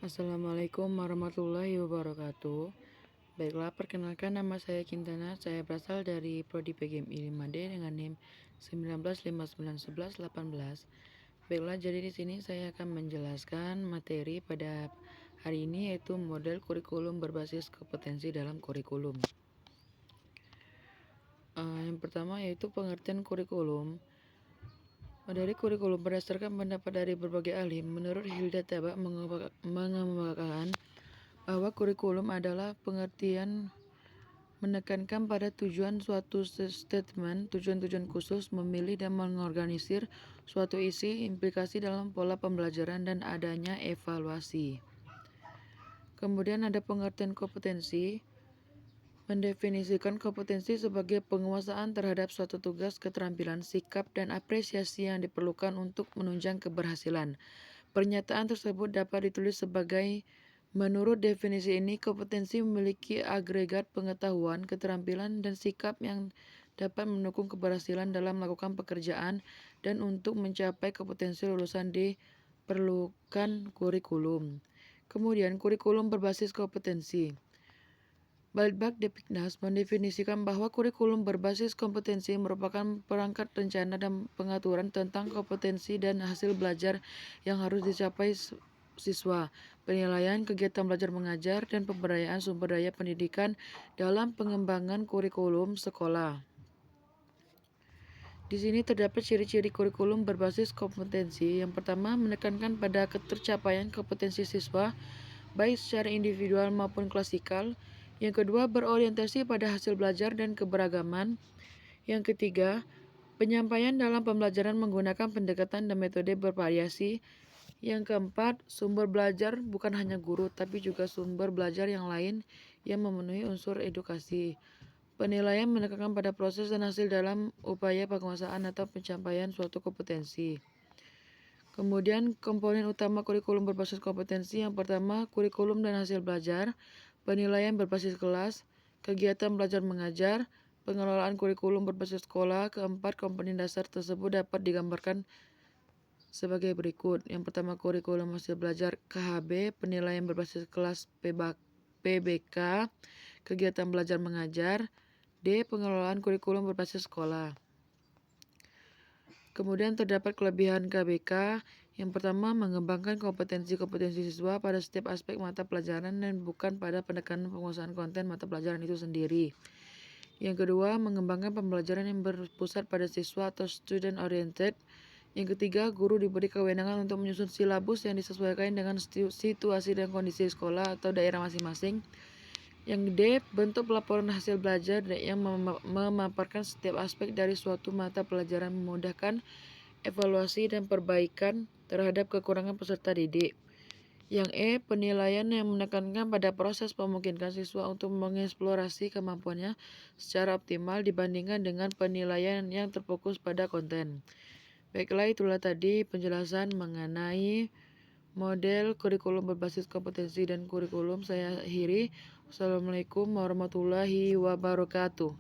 Assalamualaikum warahmatullahi wabarakatuh. Baiklah, perkenalkan nama saya Kintana. Saya berasal dari Prodi PGMI 5D dengan NIM 19591118. Baiklah, jadi di sini saya akan menjelaskan materi pada hari ini yaitu model kurikulum berbasis kompetensi dalam kurikulum. Yang pertama yaitu pengertian kurikulum. Dari kurikulum berdasarkan pendapat dari berbagai ahli, menurut Hilda Tabak mengemukakan bahwa kurikulum adalah pengertian menekankan pada tujuan suatu statement, tujuan-tujuan khusus, memilih dan mengorganisir suatu isi, implikasi dalam pola pembelajaran, dan adanya evaluasi. Kemudian ada pengertian kompetensi, mendefinisikan kompetensi sebagai penguasaan terhadap suatu tugas, keterampilan, sikap, dan apresiasi yang diperlukan untuk menunjang keberhasilan. Pernyataan tersebut dapat ditulis sebagai, menurut definisi ini, kompetensi memiliki agregat pengetahuan, keterampilan, dan sikap yang dapat mendukung keberhasilan dalam melakukan pekerjaan, dan untuk mencapai kompetensi lulusan diperlukan kurikulum. Kemudian, kurikulum berbasis kompetensi. Balitbang Depiknas mendefinisikan bahwa kurikulum berbasis kompetensi merupakan perangkat rencana dan pengaturan tentang kompetensi dan hasil belajar yang harus dicapai siswa, penilaian kegiatan belajar mengajar, dan pemberdayaan sumber daya pendidikan dalam pengembangan kurikulum sekolah. Di sini terdapat ciri-ciri kurikulum berbasis kompetensi. Yang pertama, menekankan pada ketercapaian kompetensi siswa, baik secara individual maupun klasikal. Yang kedua, berorientasi pada hasil belajar dan keberagaman. Yang ketiga, penyampaian dalam pembelajaran menggunakan pendekatan dan metode bervariasi. Yang keempat, sumber belajar bukan hanya guru, tapi juga sumber belajar yang lain yang memenuhi unsur edukasi. Penilaian menekankan pada proses dan hasil dalam upaya penguasaan atau pencapaian suatu kompetensi. Kemudian, komponen utama kurikulum berbasis kompetensi. Yang pertama, kurikulum dan hasil belajar, penilaian berbasis kelas, kegiatan belajar mengajar, pengelolaan kurikulum berbasis sekolah. Keempat, komponen dasar tersebut dapat digambarkan sebagai berikut. Yang pertama, kurikulum hasil belajar KHB, penilaian berbasis kelas PBK, kegiatan belajar mengajar. D. Pengelolaan kurikulum berbasis sekolah. Kemudian terdapat kelebihan KBK. Yang pertama, mengembangkan kompetensi-kompetensi siswa pada setiap aspek mata pelajaran dan bukan pada penekanan penguasaan konten mata pelajaran itu sendiri. Yang kedua, mengembangkan pembelajaran yang berpusat pada siswa atau student oriented. Yang ketiga, guru diberi kewenangan untuk menyusun silabus yang disesuaikan dengan situasi dan kondisi sekolah atau daerah masing-masing. Yang D, bentuk pelaporan hasil belajar yang memaparkan setiap aspek dari suatu mata pelajaran, memudahkan evaluasi dan perbaikan terhadap kekurangan peserta didik. Yang E, penilaian yang menekankan pada proses memungkinkan siswa untuk mengeksplorasi kemampuannya secara optimal dibandingkan dengan penilaian yang terfokus pada konten. Baiklah, itulah tadi penjelasan mengenai model kurikulum berbasis kompetensi dan kurikulum. Saya akhiri. Wassalamualaikum warahmatullahi wabarakatuh.